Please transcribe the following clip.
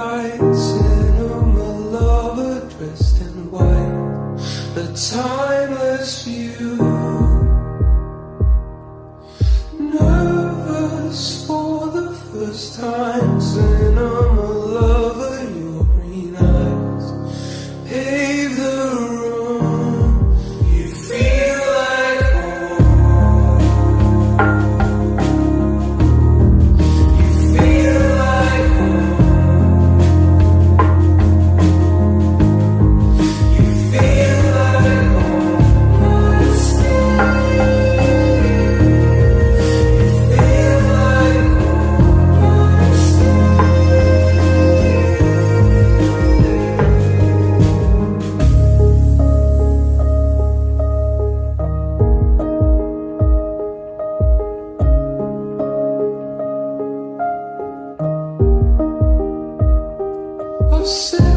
light, cinema lover dressed in white, a timeless view. Nervous for the first time, cinema lover, your green eyes pave the room. You feel like home. You feel like home. You feel like home. Wanna stay. You feel like home. Wanna stay. I've said